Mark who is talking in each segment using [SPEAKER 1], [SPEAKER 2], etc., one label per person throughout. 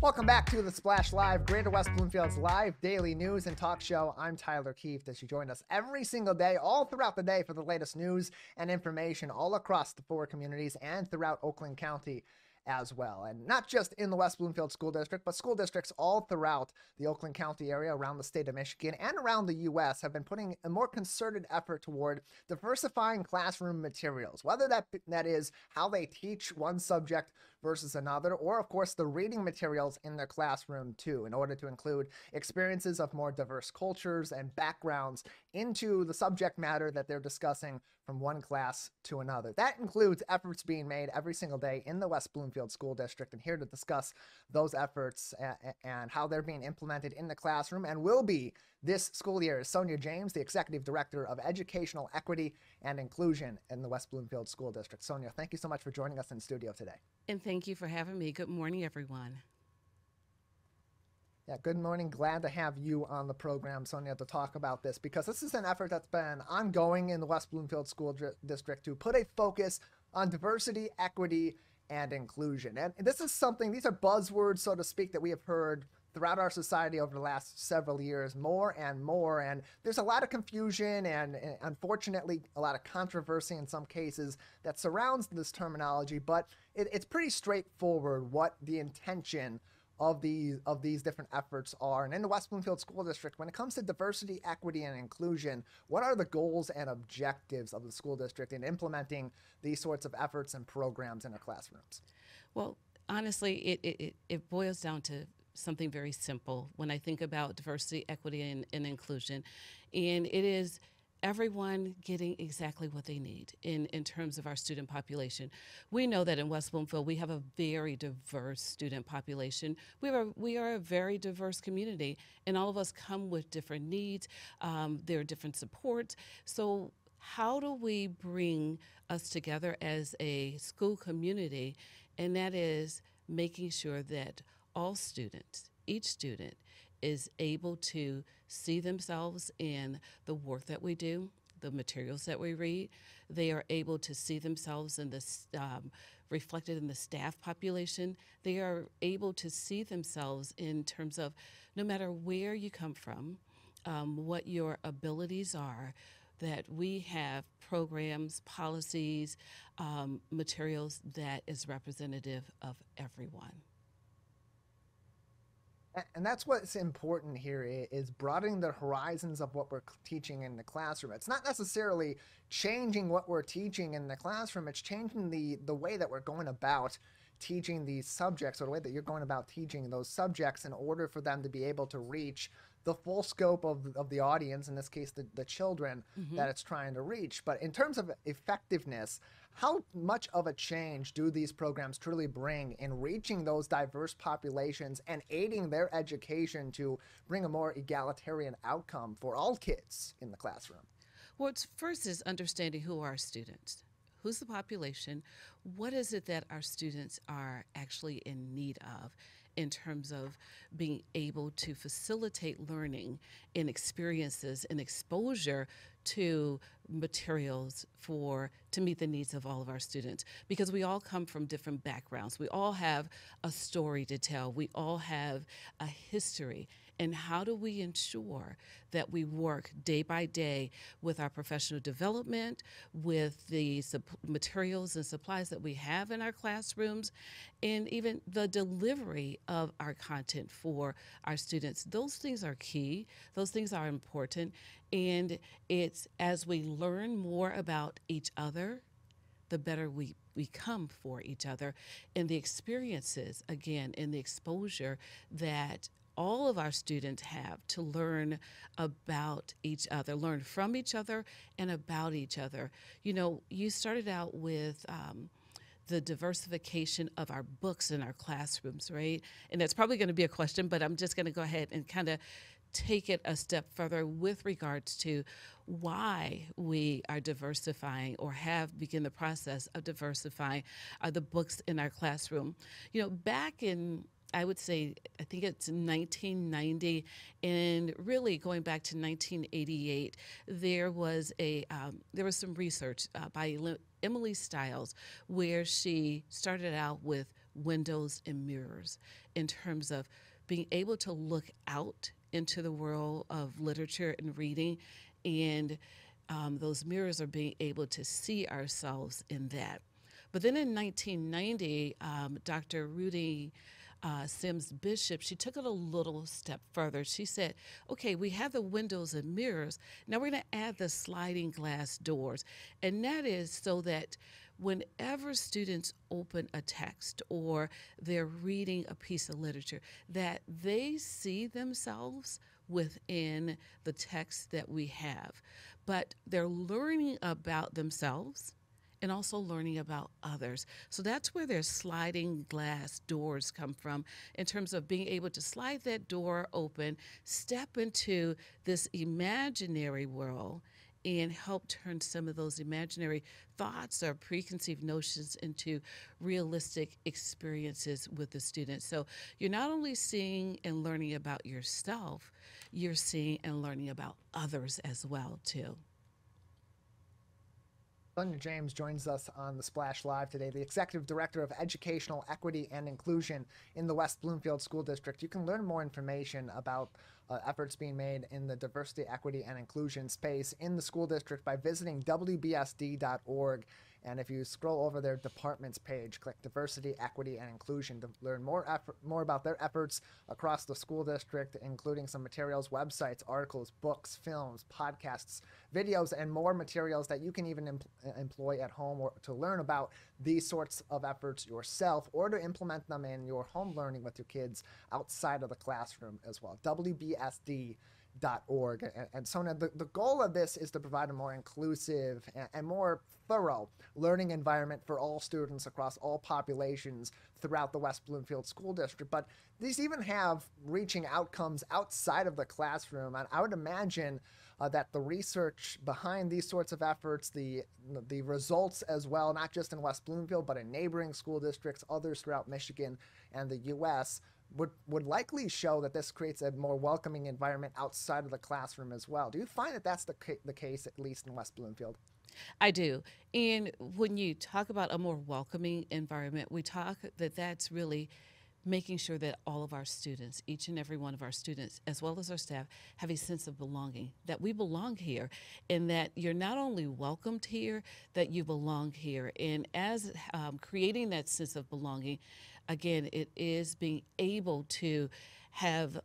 [SPEAKER 1] Welcome back to the Splash Live, Greater West Bloomfield's live daily news and talk show. I'm Tyler Keefe, as you join us every single day, all throughout the day, for the latest news and information all across the four communities and throughout Oakland County as well. And not just in the West Bloomfield School District, but school districts all throughout the Oakland County area, around the state of Michigan, and around the U.S. have been putting a more concerted effort toward diversifying classroom materials, whether that is how they teach one subject versus another, or of course the reading materials in their classroom too, in order to include experiences of more diverse cultures and backgrounds into the subject matter that they're discussing from one class to another. That includes efforts being made every single day in the West Bloomfield School District, and here to discuss those efforts and how they're being implemented in the classroom and will be this school year is Sonja James, the Executive Director of Educational Equity and Inclusion in the West Bloomfield School District. Sonja, thank you so much for joining us in studio today.
[SPEAKER 2] And thank you for having me. Good morning, everyone.
[SPEAKER 1] Yeah, good morning. Glad to have you on the program, Sonja, to talk about this, because this is an effort that's been ongoing in the West Bloomfield School District to put a focus on diversity, equity, and inclusion. And this is something, these are buzzwords, so to speak, that we have heard throughout our society over the last several years, more and more. And there's a lot of confusion and unfortunately a lot of controversy in some cases that surrounds this terminology, but it's pretty straightforward what the intention of these different efforts are. And in the West Bloomfield School District, when it comes to diversity, equity, and inclusion, what are the goals and objectives of the school district in implementing these sorts of efforts and programs in our classrooms?
[SPEAKER 2] Well, honestly, it boils down to something very simple when I think about diversity, equity, and inclusion. And it is everyone getting exactly what they need in terms of our student population. We know that in West Bloomfield, we have a very diverse student population. We are a very diverse community, and all of us come with different needs. There are different supports. So how do we bring us together as a school community? And that is making sure that all students, each student, is able to see themselves in the work that we do, the materials that we read. They are able to see themselves in this reflected in the staff population. They are able to see themselves in terms of no matter where you come from, what your abilities are, that we have programs, policies, materials that is representative of everyone.
[SPEAKER 1] And that's what's important here, is broadening the horizons of what we're teaching in the classroom. It's not necessarily changing what we're teaching in the classroom, it's changing the way that we're going about teaching these subjects, or the way that you're going about teaching those subjects, in order for them to be able to reach the full scope of the audience, in this case the children that it's trying to reach. But in terms of effectiveness, how much of a change do these programs truly bring in reaching those diverse populations and aiding their education to bring a more egalitarian outcome for all kids in the classroom?
[SPEAKER 2] Well, first is understanding who are our students. Who's the population? What is it that our students are actually in need of in terms of being able to facilitate learning and experiences and exposure to materials to meet the needs of all of our students? Because we all come from different backgrounds. We all have a story to tell. We all have a history. And how do we ensure that we work day by day with our professional development, with the materials and supplies that we have in our classrooms, and even the delivery of our content for our students? Those things are key. Those things are important. And it's as we learn more about each other, the better we become for each other. And the experiences, again, and the exposure that all of our students have to learn about each other, learn from each other and about each other. You know, you started out with the diversification of our books in our classrooms, right? And that's probably going to be a question, but I'm just going to go ahead and kind of take it a step further with regards to why we are diversifying or have begun the process of diversifying the books in our classroom. You know, back in, I would say, I think it's 1990, and really going back to 1988, there was some research by Emily Stiles, where she started out with windows and mirrors in terms of being able to look out into the world of literature and reading, and those mirrors are being able to see ourselves in that. But then in 1990, Dr. Rudy Sims Bishop, she took it a little step further. She said, okay, we have the windows and mirrors. Now we're going to add the sliding glass doors. And that is so that whenever students open a text or they're reading a piece of literature, that they see themselves within the text that we have. But they're learning about themselves and also learning about others. So that's where their sliding glass doors come from, in terms of being able to slide that door open, step into this imaginary world, and help turn some of those imaginary thoughts or preconceived notions into realistic experiences with the students. So you're not only seeing and learning about yourself, you're seeing and learning about others as well, too.
[SPEAKER 1] Sonja James joins us on the Splash Live today, the Executive Director of Educational Equity and Inclusion in the West Bloomfield School District. You can learn more information about efforts being made in the diversity, equity, and inclusion space in the school district by visiting wbsd.org. And if you scroll over their departments page, click Diversity, Equity, and Inclusion to learn more about their efforts across the school district, including some materials, websites, articles, books, films, podcasts, videos, and more materials that you can even employ at home, or to learn about these sorts of efforts yourself, or to implement them in your home learning with your kids outside of the classroom as well. WBSD.org. And Sonja, the goal of this is to provide a more inclusive and more thorough learning environment for all students across all populations throughout the West Bloomfield School District. But these even have reaching outcomes outside of the classroom. And I would imagine that the research behind these sorts of efforts, the results as well, not just in West Bloomfield, but in neighboring school districts, others throughout Michigan and the U.S., would likely show that this creates a more welcoming environment outside of the classroom as well. Do you find that that's the case, at least in West Bloomfield?
[SPEAKER 2] I do. And when you talk about a more welcoming environment, we talk that that's really making sure that all of our students, each and every one of our students, as well as our staff, have a sense of belonging, that we belong here, and that you're not only welcomed here, that you belong here. And as creating that sense of belonging, again, it is being able to have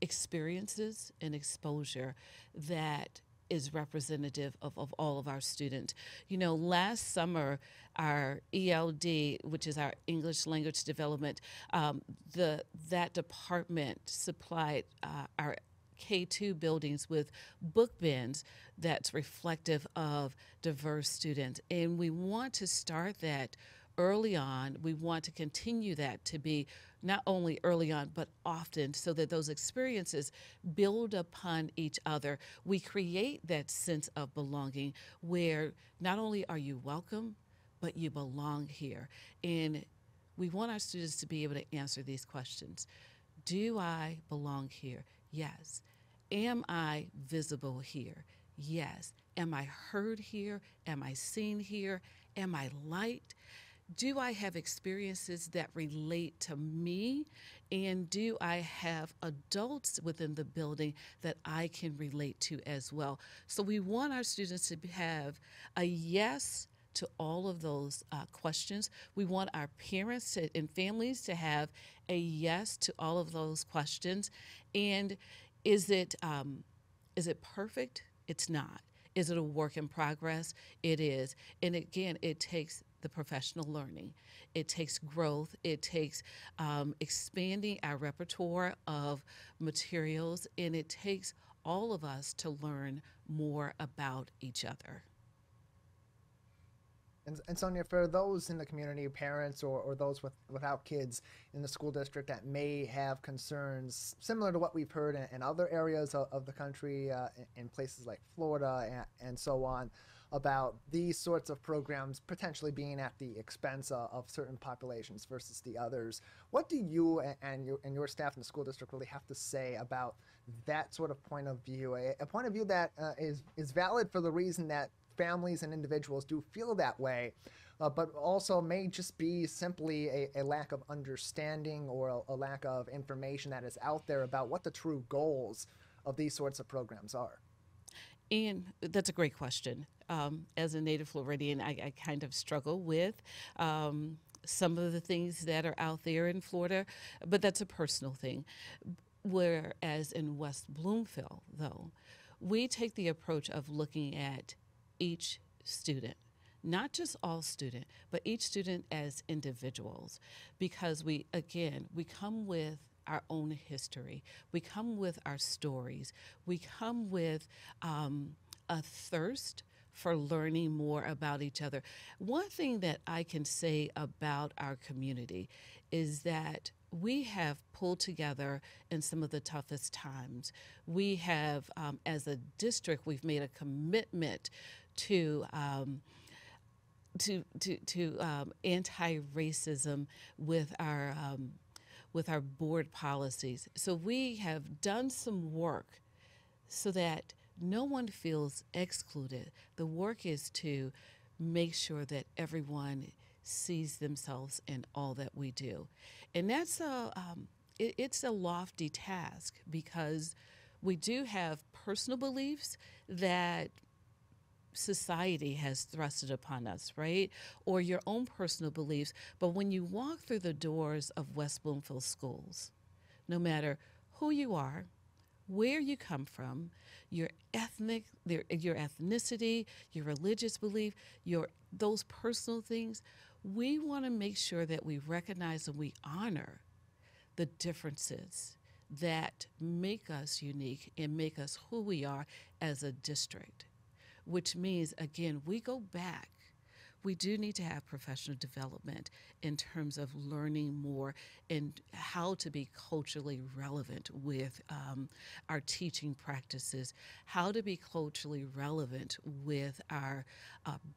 [SPEAKER 2] experiences and exposure that is representative of all of our students. You know, last summer, our ELD, which is our English Language Development, that department supplied our K2 buildings with book bins that's reflective of diverse students. And we want to start that early on. We want to continue that to be not only early on, but often, so that those experiences build upon each other. We create that sense of belonging where not only are you welcome, but you belong here. And we want our students to be able to answer these questions. Do I belong here? Yes. Am I visible here? Yes. Am I heard here? Am I seen here? Am I liked? Do I have experiences that relate to me? And do I have adults within the building that I can relate to as well? So we want our students to have a yes to all of those questions. We want our parents and families to have a yes to all of those questions. And is it perfect? It's not. Is it a work in progress? It is. And again, it takes the professional learning. It takes growth. It takes expanding our repertoire of materials, and it takes all of us to learn more about each other.
[SPEAKER 1] And Sonja, for those in the community, parents or those without kids in the school district that may have concerns similar to what we've heard in other areas of the country, in places like Florida and so on, about these sorts of programs potentially being at the expense of certain populations versus the others, what do you and your staff in the school district really have to say about that sort of point of view? A point of view that is valid for the reason that families and individuals do feel that way, but also may just be simply a lack of understanding or a lack of information that is out there about what the true goals of these sorts of programs are.
[SPEAKER 2] And that's a great question. As a native Floridian, I kind of struggle with some of the things that are out there in Florida, but that's a personal thing. Whereas in West Bloomfield, though, we take the approach of looking at each student, not just all student, but each student as individuals, because we come with our own history, we come with our stories, we come with a thirst for learning more about each other. One thing that I can say about our community is that we have pulled together in some of the toughest times. We have, as a district, we've made a commitment to anti-racism with our board policies. So we have done some work so that no one feels excluded. The work is to make sure that everyone sees themselves in all that we do, and it's a lofty task because we do have personal beliefs that society has thrusted upon us, right? Or your own personal beliefs. But when you walk through the doors of West Bloomfield schools, no matter who you are, where you come from, your ethnicity, your religious belief, those personal things, we want to make sure that we recognize and we honor the differences that make us unique and make us who we are as a district, which means, again, we go back. We do need to have professional development in terms of learning more and how to be culturally relevant with our teaching practices, how to be culturally relevant with our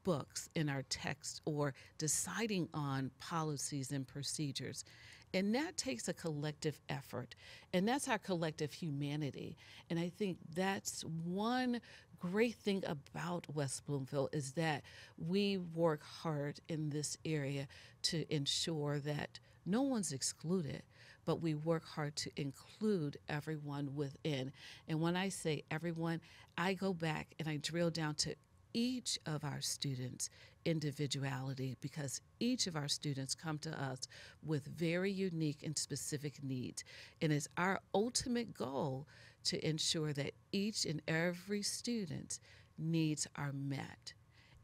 [SPEAKER 2] books and our texts, or deciding on policies and procedures. And that takes a collective effort, and that's our collective humanity. And I think that's one great thing about West Bloomfield is that we work hard in this area to ensure that no one's excluded, but we work hard to include everyone within. And when I say everyone, I go back and I drill down to each of our students' individuality, because each of our students come to us with very unique and specific needs. And it's our ultimate goal to ensure that each and every student's needs are met.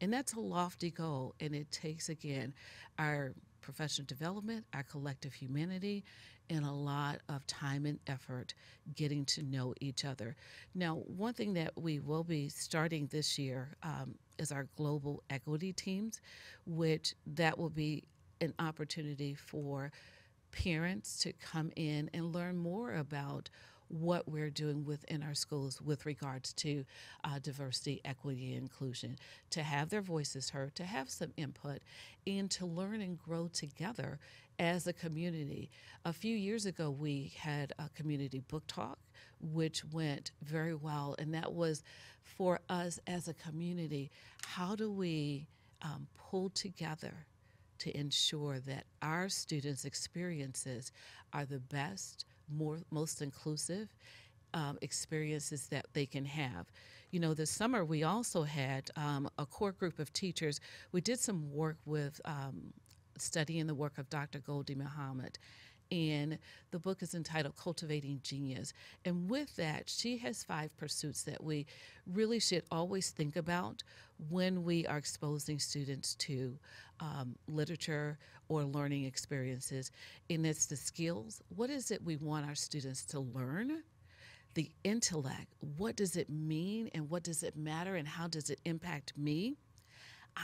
[SPEAKER 2] And that's a lofty goal, and it takes, again, our professional development, our collective humanity, and a lot of time and effort getting to know each other. Now, one thing that we will be starting this year is our global equity teams, which that will be an opportunity for parents to come in and learn more about what we're doing within our schools with regards to diversity, equity, and inclusion, to have their voices heard, to have some input, and to learn and grow together as a community. A few years ago, we had a community book talk, which went very well, and that was for us as a community. How do we pull together to ensure that our students' experiences are the best, most inclusive experiences that they can have? You know, this summer we also had a core group of teachers. We did some work with studying the work of Dr. Goldie Muhammad. And the book is entitled Cultivating Genius. And with that, she has 5 pursuits that we really should always think about when we are exposing students to literature or learning experiences. And it's the skills. What is it we want our students to learn? The intellect. What does it mean, and what does it matter, and how does it impact me?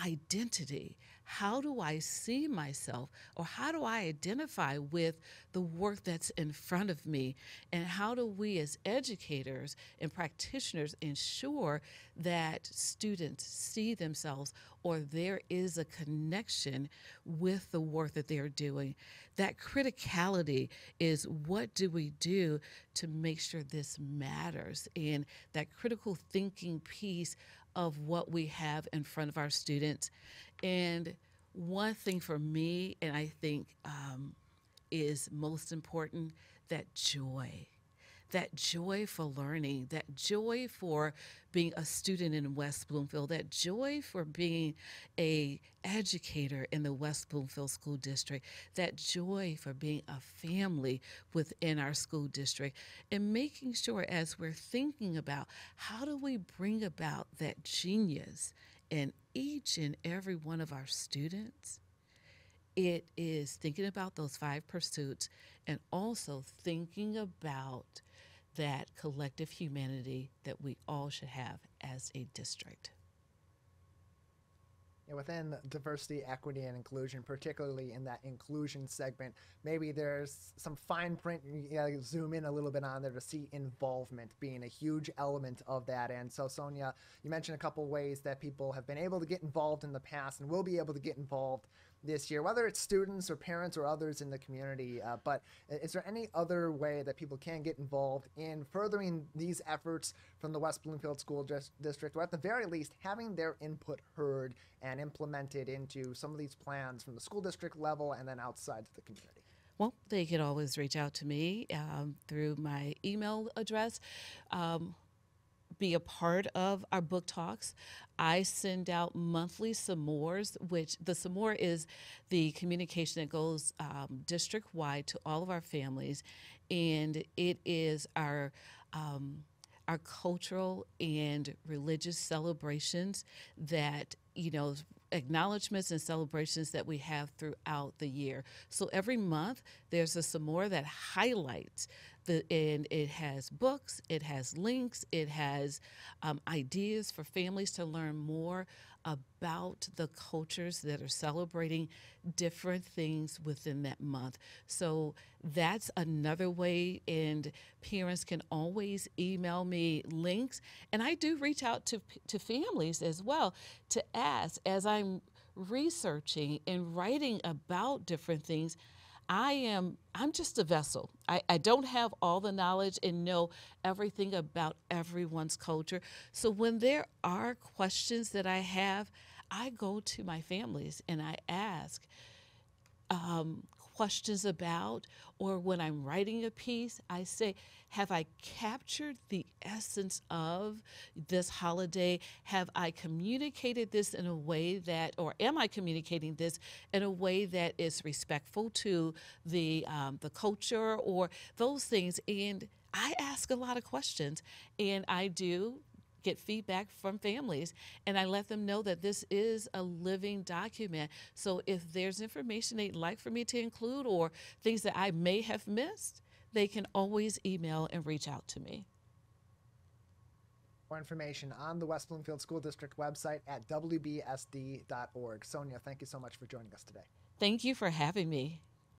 [SPEAKER 2] Identity. How do I see myself, or how do I identify with the work that's in front of me? And how do we as educators and practitioners ensure that students see themselves, or there is a connection with the work that they're doing? That criticality is, what do we do to make sure this matters? And that critical thinking piece of what we have in front of our students. And one thing for me, and I think is most important, that joy for learning, that joy for being a student in West Bloomfield, that joy for being a educator in the West Bloomfield School District, that joy for being a family within our school district, and making sure as we're thinking about how do we bring about that genius in each and every one of our students, it is thinking about those five pursuits and also thinking about that collective humanity that we all should have as a district.
[SPEAKER 1] Within diversity, equity, and inclusion, particularly in that inclusion segment, maybe there's some fine print, zoom in a little bit on there to see involvement being a huge element of that. And so, Sonja, you mentioned a couple ways that people have been able to get involved in the past and will be able to get involved this year, whether it's students or parents or others in the community. But is there any other way that people can get involved in furthering these efforts from the West Bloomfield School District, or at the very least having their input heard and implemented into some of these plans from the school district level and then outside to the community?
[SPEAKER 2] Well, they can always reach out to me through my email address. Be a part of our book talks. I send out monthly s'mores, which the s'more is the communication that goes district wide to all of our families, and it is our cultural and religious celebrations that, acknowledgments and celebrations that we have throughout the year. So every month there's a s'more that highlights and it has books, it has links, it has ideas for families to learn more about the cultures that are celebrating different things within that month. So that's another way, and parents can always email me links. And I do reach out to families as well to ask, as I'm researching and writing about different things, I'm just a vessel. I don't have all the knowledge and know everything about everyone's culture. So when there are questions that I have, I go to my families and I ask questions about, or when I'm writing a piece, I say, have I captured the essence of this holiday? Have I communicated this in a way that, or am I communicating this in a way that is respectful to the culture or those things? And I ask a lot of questions, and I do get feedback from families, and I let them know that this is a living document. So if there's information they'd like for me to include or things that I may have missed, they can always email and reach out to me.
[SPEAKER 1] More information on the West Bloomfield School District website at wbsd.org. Sonja, thank you so much for joining us today.
[SPEAKER 2] Thank you for having me.